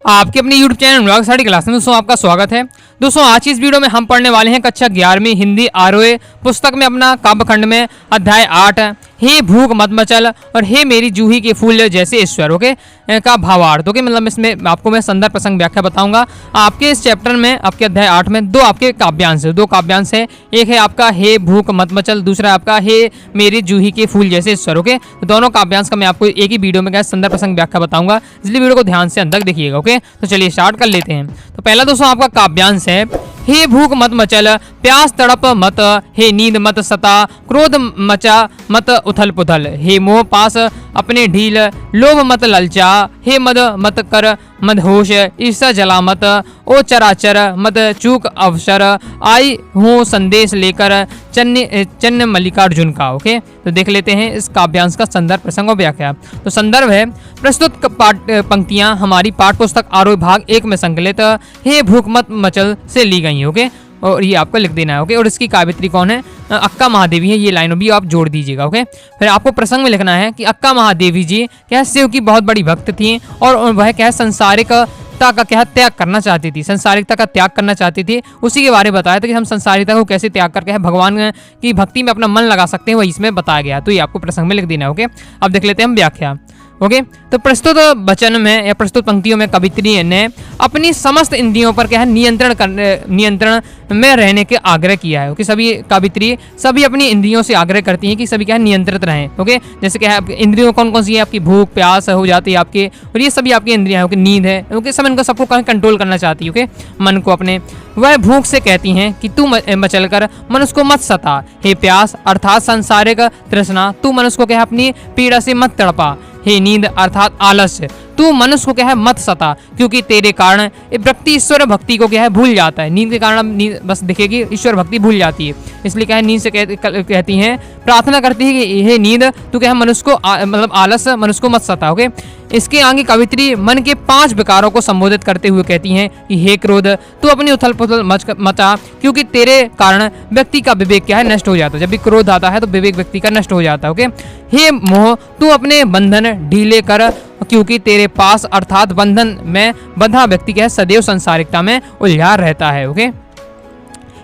आपके अपने YouTube channel अनुराग sari class में दोस्तों आपका स्वागत है। दोस्तों आज की इस वीडियो में हम पढ़ने वाले हैं कक्षा 11वीं हिंदी आरओए पुस्तक में अपना काव्यखंड में अध्याय 8 हे भूख मत मचल और हे मेरी जूही के फूल जैसे ईश्वर ओके का भावार्थ ओके। मतलब इसमें आपको मैं संदर्भ प्रसंग व्याख्या बताऊंगा। आपके इस चैप्टर में आपके अध्याय 8 में दो आपके काव्यांश है। एक है आपका हे भूख मत मचल, दूसरा आपका हे मेरी जूही के फूल जैसे ईश्वर ओके। दोनों काव्यांश का मैं आपको एक ही वीडियो में संदर्भ प्रसंग व्याख्या बताऊंगा, इसलिए वीडियो को ध्यान से अंत तक देखिएगा ओके। तो चलिए स्टार्ट कर लेते हैं। तो पहला दोस्तों आपका काव्यांश है हे भूख मत मचल, प्यास तड़प मत, हे नींद मत सता, क्रोध मचा मत उथल पुथल, हे मोह पास अपने ढील, लोभ मत ललचा, हे मद मत कर मदहोश, ईर्षा जला मत, ओ चराचर मत चूक अवसर, आई हूँ संदेश लेकर चन्न मल्लिकार्जुन का ओके। तो देख लेते हैं इस काव्यांश का संदर्भ प्रसंग और व्याख्या। तो संदर्भ है प्रस्तुत पंक्तियां हमारी पाठ पुस्तक आरोह भाग 1 में संकलित हे भूख मत मचल से ली गई ओके, और ये आपको लिख देना है ओके। और इसकी काव्यत्री कौन है? अक्का महादेवी है। ये लाइनों भी आप जोड़ दीजिएगा ओके। फिर आपको प्रसंग में लिखना है कि अक्का महादेवी जी क्या शिव की बहुत बड़ी भक्त थी और वह क्या संसारिकता का क्या त्याग करना चाहती थी, संसारिकता का त्याग करना चाहती थी। उसी के बारे में बताया था कि हम संसारिकता को कैसे त्याग करके भगवान की भक्ति में अपना मन लगा सकते हैं, वही इसमें बताया गया। तो ये आपको प्रसंग में लिख देना है ओके। अब देख लेते हैं हम व्याख्या ओके। तो प्रस्तुत वचन में या प्रस्तुत पंक्तियों में कवित्री ने अपनी समस्त इंद्रियों पर क्या है नियंत्रण में रहने के आग्रह किया है ओके। सभी कवित्री सभी अपनी इंद्रियों से आग्रह करती हैं कि सभी क्या है नियंत्रित रहें ओके। जैसे क्या है इंद्रियों कौन कौन सी है आपकी, भूख प्यास हो जाती है आपके, और ये सभी आपकी इंद्रियां है, नींद है ओके। सब इनको सबको कंट्रोल करना चाहती है ओके, मन को अपने। वह भूख से कहती हैं कि तू मचल कर मनुष्य को मत सता, हे प्यास अर्थात संसारिक तृष्णा तू मनुष्य को क्या अपनी पीड़ा से मत तड़पा, हे नींद अर्थात आलस्य तू मनुष्य को क्या है मत सता, क्योंकि तेरे कारण व्यक्ति ईश्वर भक्ति को क्या है भूल जाता है। नींद के कारण नींद बस दिखेगी, ईश्वर भक्ति भूल जाती है। इसलिए क्या है नींद से कहती हैं, प्रार्थना करती है कि हे नींद तू क्या है मनुष्य को मतलब आलस मनुष्य को मत सता ओके। इसके आगे कवित्री मन के 5 विकारों को संबोधित करते हुए कहती हैं कि हे क्रोध तू अपनी उथल पुथल मचा, क्योंकि तेरे कारण व्यक्ति का विवेक क्या है नष्ट हो जाता है। जब भी क्रोध आता है तो विवेक व्यक्ति का नष्ट हो जाता है ओके। हे मोह तू अपने बंधन ढीले कर, क्योंकि तेरे पास अर्थात बंधन में बंधा व्यक्ति क्या है सदैव संसारिकता में उलझा रहता है ओके।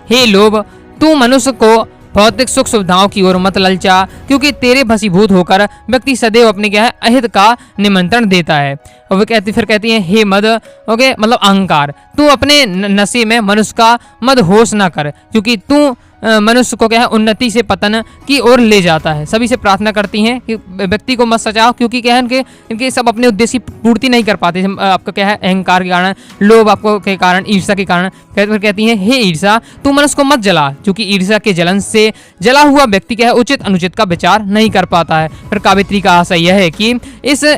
हे लोभ तू मनुष्य को भौतिक सुख सुविधाओं की ओर मत ललचा, क्योंकि तेरे भसीभूत होकर व्यक्ति सदैव अपने क्या है अहित का निमंत्रण देता है। और वो कहती है हे मद ओके मतलब अहंकार तू अपने नशे में मनुष्य का मद होश न कर, क्योंकि तू मनुष्य को क्या है उन्नति से पतन की ओर ले जाता है। सभी से प्रार्थना करती हैं कि व्यक्ति को मत सजाओ, क्योंकि क्या है इनके सब अपने उद्देश्य पूर्ति नहीं कर पाते। आपका क्या है अहंकार के कारण, लोभ आपको के कारण, ईर्षा के कारण। कहती हैं हे ईर्षा तू मनुष्य को मत जला, क्योंकि ईर्षा के जलन से जला हुआ व्यक्ति क्या है उचित अनुचित का विचार नहीं कर पाता है। फिर कावित्री का आशय यह है कि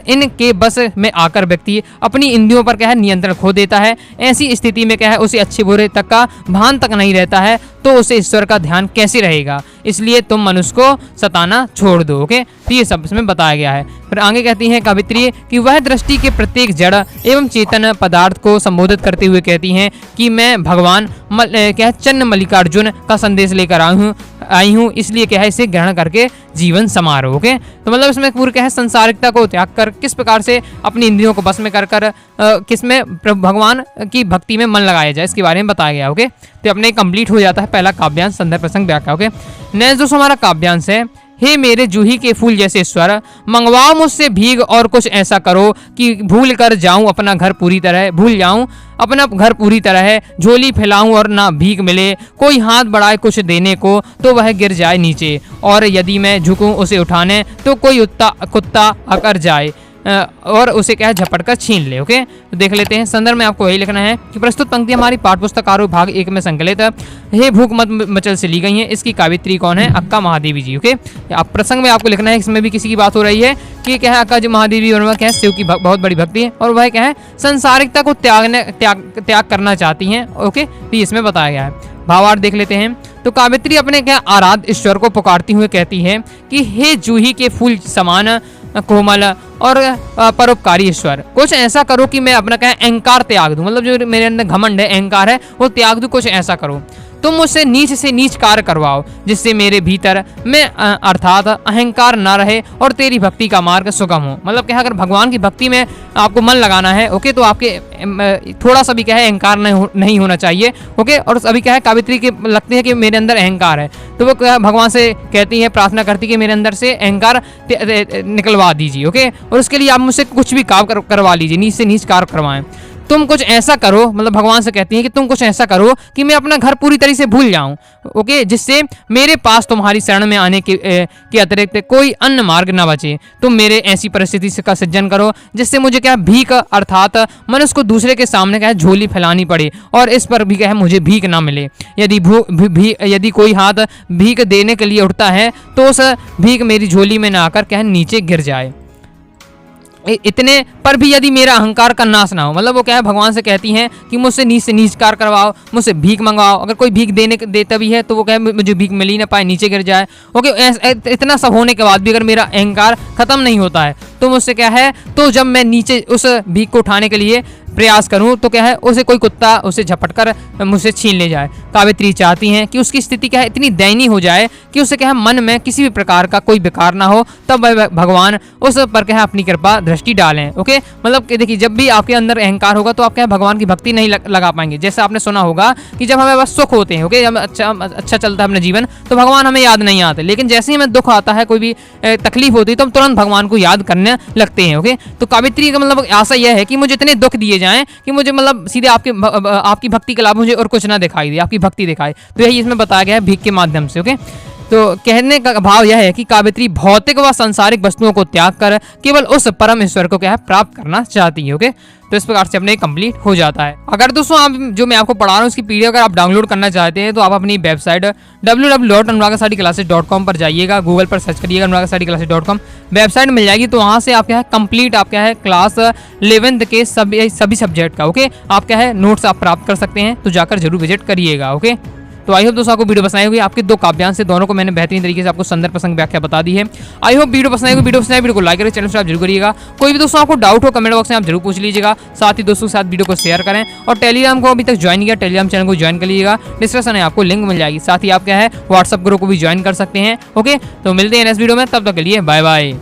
इनके बस में आकर व्यक्ति अपनी इंद्रियों पर क्या है नियंत्रण खो देता है। ऐसी स्थिति में क्या है उसे अच्छे बुरे तक का भान तक नहीं रहता है, तो उसे ईश्वर का ध्यान कैसे रहेगा। इसलिए तुम मनुष्य को सताना छोड़ दो ओके। तो ये सब इसमें बताया गया है। फिर आगे कहती हैं कवित्री कि वह दृष्टि के प्रत्येक जड़ एवं चेतन पदार्थ को संबोधित करते हुए कहती हैं कि मैं भगवान क्या चन्न मल्लिकार्जुन का संदेश लेकर आई हूँ, इसलिए क्या है इसे ग्रहण करके जीवन समारोह ओके। तो मतलब इसमें पूरी क्या है संसारिकता को त्याग कर किस प्रकार से अपनी इंद्रियों को बस में कर किस में भगवान की भक्ति में मन लगाया जाए, इसके बारे में बताया गया ओके। तो अपने कंप्लीट हो जाता है पहला काव्यांश संदर्भ प्रसंग व्याख्या ओके। नेक्स्ट दोस्तों हमारा काव्यांश है हे मेरे जूही के फूल जैसे ईश्वर, मंगवाओ मुझसे भीख और कुछ ऐसा करो कि भूल कर जाऊं अपना घर पूरी तरह, भूल जाऊं अपना घर पूरी तरह, झोली फैलाऊं और ना भीख मिले, कोई हाथ बढ़ाए कुछ देने को तो वह गिर जाए नीचे, और यदि मैं झुकूं उसे उठाने तो कोई कुत्ता आकर जाए और उसे क्या है झपट कर छीन ले ओके। तो देख लेते हैं संदर्भ में आपको यही लिखना है कि प्रस्तुत पंक्ति हमारी पाठ पुस्तक आरोह भाग 1 में संकलित हे भूख मत मचल से ली गई है। इसकी कावित्री कौन है? अक्का महादेवी जी ओके। आप प्रसंग में आपको लिखना है, इसमें भी किसी की बात हो रही है कि क्या है अक्का जी महादेवी और वह क्या है शिव की बहुत बड़ी भक्ति है और वह क्या है संसारिकता को त्याग करना चाहती हैं ओके। तो इसमें बताया गया है। भावार्थ देख लेते हैं। तो कावित्री अपने क्या आराध्य ईश्वर को पुकारती हुए कहती है कि हे जूही के फूल समान कोमल और परोपकारी ईश्वर, कुछ ऐसा करो कि मैं अपना क्या अहंकार त्याग दूं, मतलब जो मेरे अंदर घमंड है अहंकार है वो त्याग दूं, कुछ ऐसा करो। तुम मुझसे नीच कार्य करवाओ, जिससे मेरे भीतर मैं अर्थात अहंकार ना रहे और तेरी भक्ति का मार्ग सुगम हो। मतलब क्या है, अगर भगवान की भक्ति में आपको मन लगाना है, ओके, तो आपके थोड़ा सा भी क्या है अहंकार नहीं होना चाहिए, ओके। और अभी क्या है कावित्री के लगते हैं कि मेरे अंदर अहंकार है, तो वो भगवान से कहती है, प्रार्थना करती है कि मेरे अंदर से अहंकार निकलवा दीजिए, ओके। और उसके लिए आप मुझसे कुछ भी काम करवा लीजिए, नीच से नीच कार्य करवाएं। तुम कुछ ऐसा करो, मतलब भगवान से कहती हैं कि तुम कुछ ऐसा करो कि मैं अपना घर पूरी तरह से भूल जाऊं, ओके, जिससे मेरे पास तुम्हारी शरण में आने के अतिरिक्त कोई अन्य मार्ग ना बचे। तुम मेरे ऐसी परिस्थिति का सृजन करो जिससे मुझे क्या भीख अर्थात मनुष्य को दूसरे के सामने क्या है झोली फैलानी पड़े और इस पर भी क्या है मुझे भीख ना मिले। यदि कोई हाथ भीख देने के लिए उठता है तो उस भीख मेरी झोली में ना आकर क्या है नीचे गिर जाए। इतने पर भी यदि मेरा अहंकार का नाश ना हो, मतलब वो क्या है भगवान से कहती हैं कि मुझसे नीच से नीच कार्य करवाओ, मुझसे भीख मंगवाओ। अगर कोई भीख देता भी है तो वो क्या है मुझे भीख मिल ही ना पाए, नीचे गिर जाए, ओके। इतना सब होने के बाद भी अगर मेरा अहंकार खत्म नहीं होता है तो मुझसे क्या है, तो जब मैं नीचे उस भीख को उठाने के लिए प्रयास करूं तो क्या है उसे कोई कुत्ता उसे झपट कर मुझसे छीन ले जाए। कावित्री चाहती हैं कि उसकी स्थिति क्या है इतनी दयनीय हो जाए कि उसे क्या है मन में किसी भी प्रकार का कोई विकार ना हो, तब भगवान उस पर क्या है अपनी कृपा दृष्टि डालें, ओके। मतलब देखिए जब भी आपके अंदर अहंकार होगा तो आप क्या है भगवान की भक्ति नहीं लगा पाएंगे। जैसे आपने सुना होगा कि जब हमें बस सुख होते हैं, ओके, जब अच्छा चलता है अपना जीवन तो भगवान हमें याद नहीं आते, लेकिन जैसे ही हमें दुख आता है, कोई भी तकलीफ होती है तो हम तुरंत भगवान को याद करने लगते हैं, ओके। तो कावित्री का मतलब आशा यह है कि मुझे इतने दुख दिए जाएं कि मुझे मतलब सीधे आपकी भक्ति के अलावा मुझे और कुछ ना दिखाई दे, आपकी भक्ति दिखाई। तो यही इसमें बताया गया है भीख के माध्यम से, ओके। तो कहने का भाव यह है कि कावित्री भौतिक व सांसारिक वस्तुओं को त्याग कर केवल उस परम ईश्वर को क्या है प्राप्त करना चाहती है, ओके। तो इस प्रकार से अपने कंप्लीट हो जाता है। अगर दोस्तों आप जो मैं आपको पढ़ा रहा हूँ उसकी पीडीएफ अगर आप डाउनलोड करना चाहते हैं तो आप अपनी वेबसाइट www.anuragastudyclasses.com पर जाइएगा, गूगल पर सर्च करिएगा anuragastudyclasses.com, वेबसाइट मिल जाएगी। तो वहाँ से आप क्या है कंप्लीट आप क्या है क्लास 11th के सभी सब्जेक्ट का, ओके, आप क्या है नोट्स आप प्राप्त कर सकते हैं, तो जाकर जरूर विजिट करिएगा, ओके। तो आई होप दोस्तों आपको वीडियो पसंद आई होगी। आपके दो काव्यांश से दोनों को मैंने बेहतरीन तरीके से आपको संदर्भ प्रसंग व्याख्या बता दी है। आई होप वीडियो पसंद आई होगी। वीडियो को लाइक करें, चैनल सब्सक्राइब जरूर करिएगा। कोई भी दोस्तों आपको डाउट हो कमेंट बॉक्स में आप जरूर पूछ लीजिएगा। साथ ही दोस्तों के साथ वीडियो को शेयर करें और टेलीग्राम को अभी तक ज्वाइन किया टेलीग्राम चैनल को ज्वाइन कर लीजिएगा, डिस्क्रिप्शन में आपको लिंक मिल जाएगी। साथ ही आप क्या है व्हाट्सएप ग्रुप को भी ज्वाइन कर सकते हैं, ओके। तो मिलते हैं नेक्स्ट वीडियो में, तब तक के लिए बाय बाय।